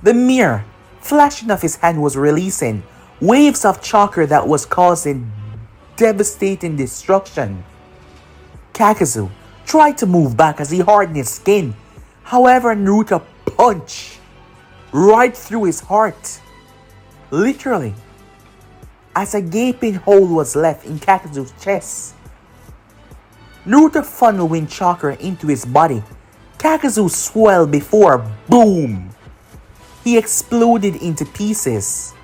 The mere flashing of his hand was releasing waves of chakra that was causing devastating destruction. Kakuzu tried to move back as he hardened his skin. However, Naruto punched right through his heart. Literally, as a gaping hole was left in Kakuzu's chest. Naruto funneled wind chakra into his body. Kakuzu swelled before boom! He exploded into pieces.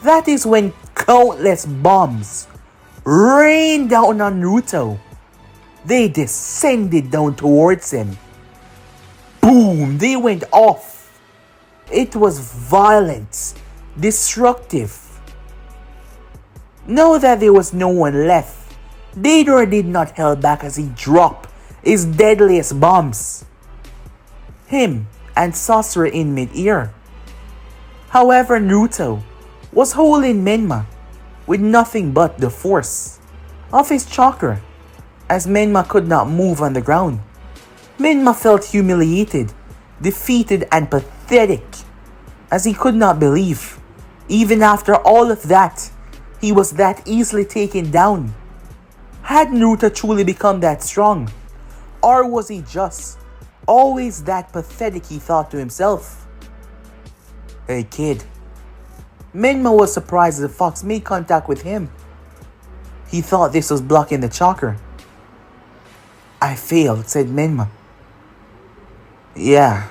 That is when countless bombs rained down on Naruto. They descended down towards him. Boom! They went off. It was violent, destructive. Now that there was no one left, Deidara did not hold back as he dropped his deadliest bombs. Him and Sasori in mid-air. However, Naruto was holding Menma with nothing but the force of his chakra, as Menma could not move on the ground. Menma felt humiliated, defeated and pathetic, as he could not believe, even after all of that, he was that easily taken down. Had Naruto truly become that strong? Or was he just always that pathetic, he thought to himself? Hey kid. Menma was surprised as the fox made contact with him. He thought this was blocking the chakra. I failed, said Menma. Yeah,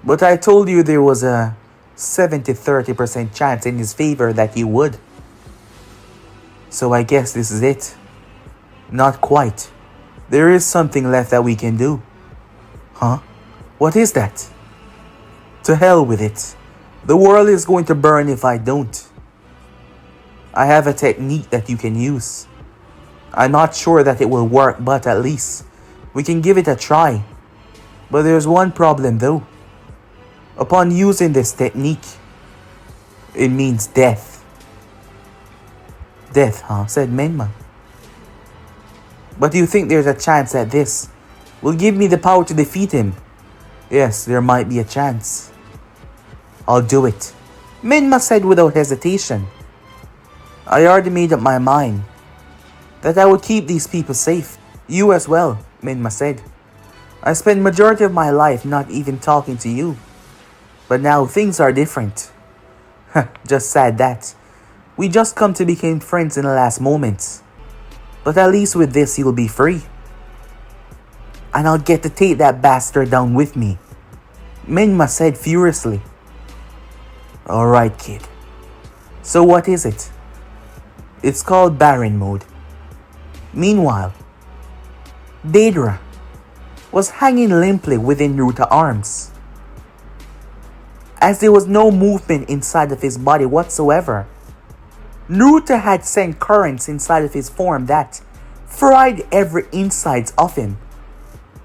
but I told you there was a 70-30% chance in his favor that you would. So I guess this is it. Not quite. There is something left that we can do. Huh? What is that? To hell with it. The world is going to burn if I don't. I have a technique that you can use. I'm not sure that it will work, but at least we can give it a try. But there's one problem though. Upon using this technique, it means death. Death, huh? Said Menma. But do you think there's a chance that this will give me the power to defeat him? Yes, there might be a chance. I'll do it, Menma said without hesitation. I already made up my mind that I would keep these people safe. You as well, Menma said. I spent majority of my life not even talking to you. But now things are different. Just sad that we just come to become friends in the last moments. But at least with this you'll be free. And I'll get to take that bastard down with me, Menma said furiously. Alright kid. So what is it? It's called Baron Mode. Meanwhile, Deidara was hanging limply within Naruto's arms, as there was no movement inside of his body whatsoever. Naruto had sent currents inside of his form that fried every insides of him.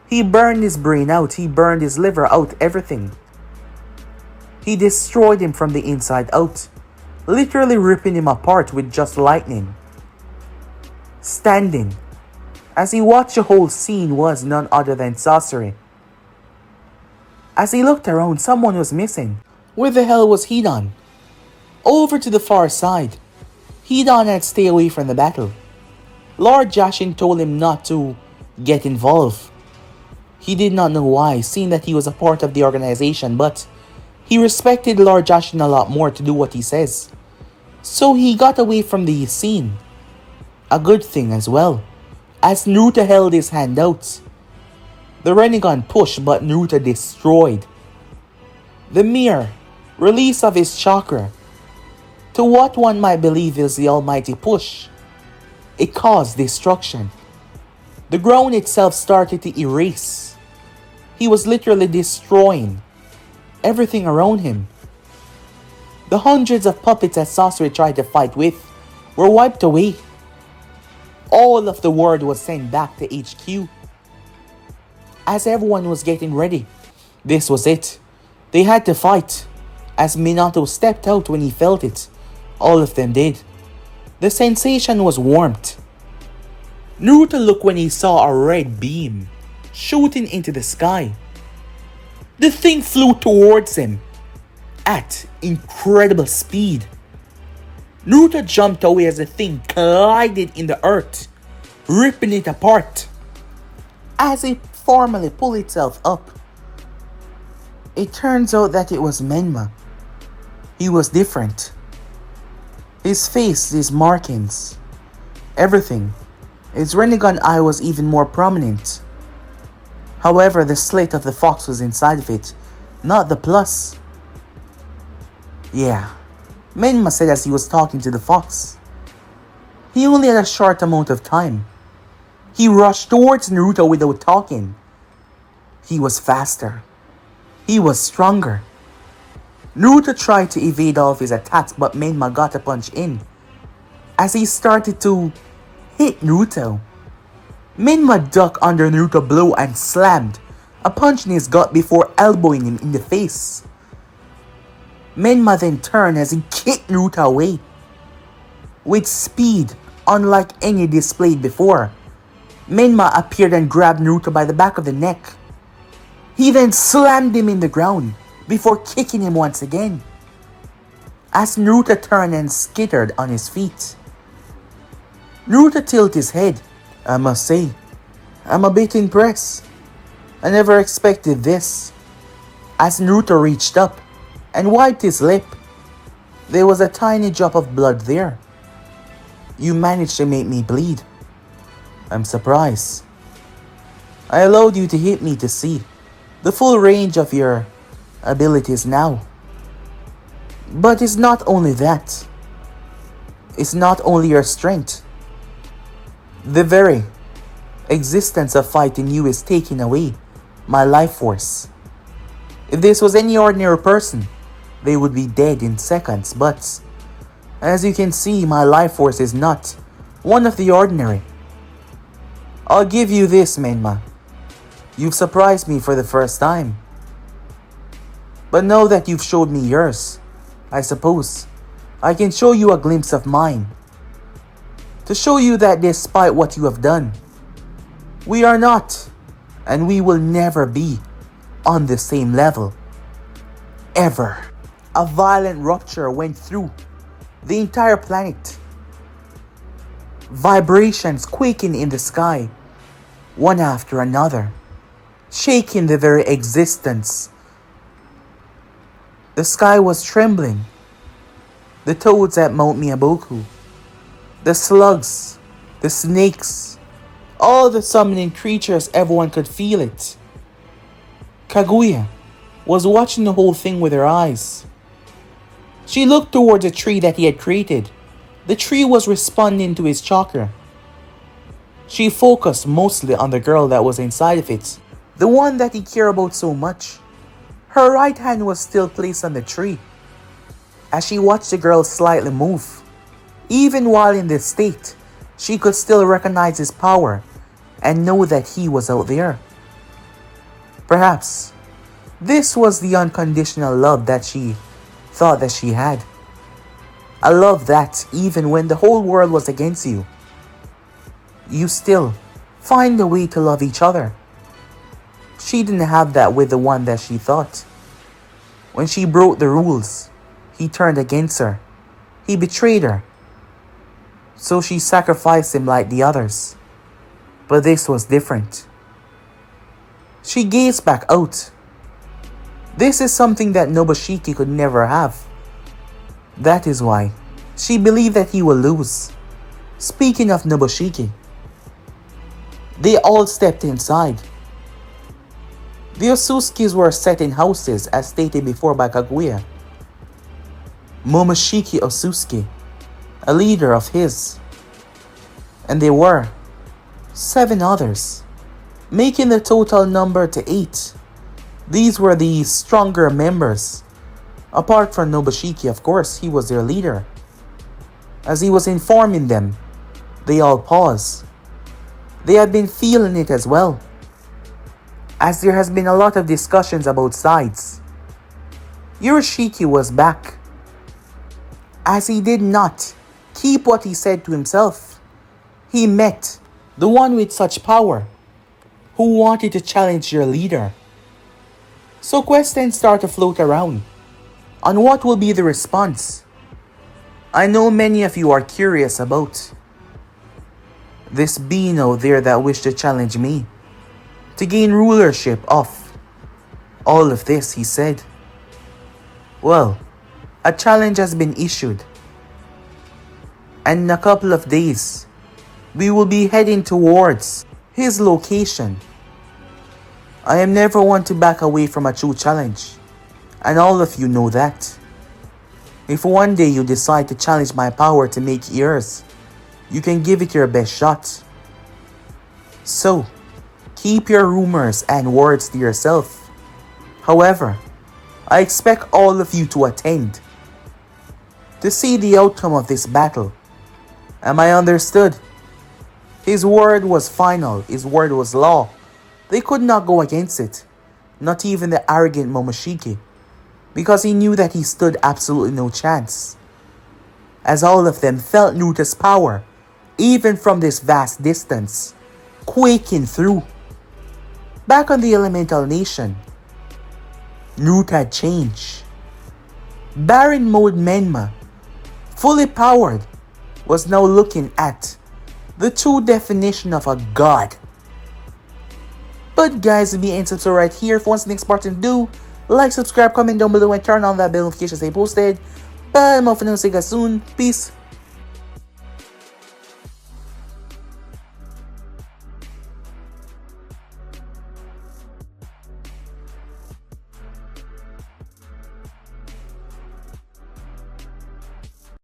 He burned his brain out, he burned his liver out, everything. He destroyed him from the inside out, literally ripping him apart with just lightning. Standing, as he watched the whole scene, was none other than Sasori. As he looked around, someone was missing. Where the hell was Hidan? Over to the far side. Hidan had stayed away from the battle. Lord Jashin told him not to get involved. He did not know why, seeing that he was a part of the organization, but he respected Lord Jashin a lot more to do what he says. So he got away from the scene. A good thing as well, as Naruto held his hand out. The Rinnegan pushed, but Naruto destroyed. The mere release of his chakra, to what one might believe is the almighty push, it caused destruction. The ground itself started to erase. He was literally destroying everything around him. The hundreds of puppets that Sasori tried to fight with were wiped away. All of the world was sent back to HQ. As everyone was getting ready, this was it. They had to fight. As Minato stepped out when he felt it, all of them did. The sensation was warmth. Naruto looked when he saw a red beam shooting into the sky. The thing flew towards him at incredible speed. Naruto jumped away as the thing collided in the earth, ripping it apart. As it formally pulled itself up, it turns out that it was Menma. He was different. His face, his markings, everything. His Rinnegan eye was even more prominent. However, the slit of the fox was inside of it, not the plus. Yeah, Menma said as he was talking to the fox. He only had a short amount of time. He rushed towards Naruto without talking. He was faster. He was stronger. Naruto tried to evade all of his attacks, but Menma got a punch in. As he started to hit Naruto, Menma ducked under Naruto's blow and slammed a punch in his gut before elbowing him in the face. Menma then turned as he kicked Naruto away. With speed unlike any displayed before, Menma appeared and grabbed Naruto by the back of the neck. He then slammed him in the ground before kicking him once again. As Naruto turned and skittered on his feet, Naruto tilted his head. I must say, I'm a bit impressed. I never expected this. As Naruto reached up and wiped his lip, there was a tiny drop of blood there. You managed to make me bleed. I'm surprised. I allowed you to hit me to see the full range of your abilities now. But it's not only that. It's not only your strength. The very existence of fighting you is taking away my life force. If this was any ordinary person, they would be dead in seconds, but as you can see, my life force is not one of the ordinary. I'll give you this, Menma. You've surprised me for the first time. But now that you've showed me yours, I suppose I can show you a glimpse of mine. To show you that despite what you have done, we are not, and we will never be, on the same level. Ever. A violent rupture went through the entire planet. Vibrations quaking in the sky, one after another, shaking the very existence. The sky was trembling. The toads at Mount Miyaboku, the slugs, the snakes, all the summoning creatures, everyone could feel it. Kaguya was watching the whole thing with her eyes. She looked towards a tree that he had created. The tree was responding to his chakra. She focused mostly on the girl that was inside of it, the one that he cared about so much. Her right hand was still placed on the tree. As she watched the girl slightly move, even while in this state, she could still recognize his power and know that he was out there. Perhaps this was the unconditional love that she thought that she had. A love that, even when the whole world was against you, you still find a way to love each other. She didn't have that with the one that she thought. When she broke the rules, he turned against her. He betrayed her. So she sacrificed him like the others. But this was different. She gazed back out. This is something that Nobushiki could never have. That is why She believed that he will lose. Speaking of Nobushiki, they all stepped inside. The Osutskis were set in houses as stated before by Kaguya. Momoshiki Osutsuki, a leader of his. And there were 7 others, making the total number to 8. These were the stronger members. Apart from Nobushiki, of course, he was their leader. As he was informing them, they all paused. They had been feeling it as well, as there has been a lot of discussions about sides. Hiroshiki was back, as he did not keep what he said to himself. He met the one with such power, who wanted to challenge your leader. So questions start to float around on what will be the response. I know many of you are curious about this being out there that wished to challenge me to gain rulership of all of this, he said. Well, a challenge has been issued, and in a couple of days, we will be heading towards his location. I am never one to back away from a true challenge, and all of you know that. If one day you decide to challenge my power to make yours, you can give it your best shot. So, keep your rumors and words to yourself. However, I expect all of you to attend to see the outcome of this battle. Am I understood? His word was final. His word was law. They could not go against it. Not even the arrogant Momoshiki, because he knew that he stood absolutely no chance, as all of them felt Nuta's power, even from this vast distance, quaking through. Back on the Elemental Nation, Nuta had changed. Baron Mode Menma, fully powered, was now looking at the true definition of a god. But guys, be and subscribe right here. If you want the next part to do, like, subscribe, comment down below, and turn on that bell notification to stay posted. But I'm off and I'll see you guys soon. Peace.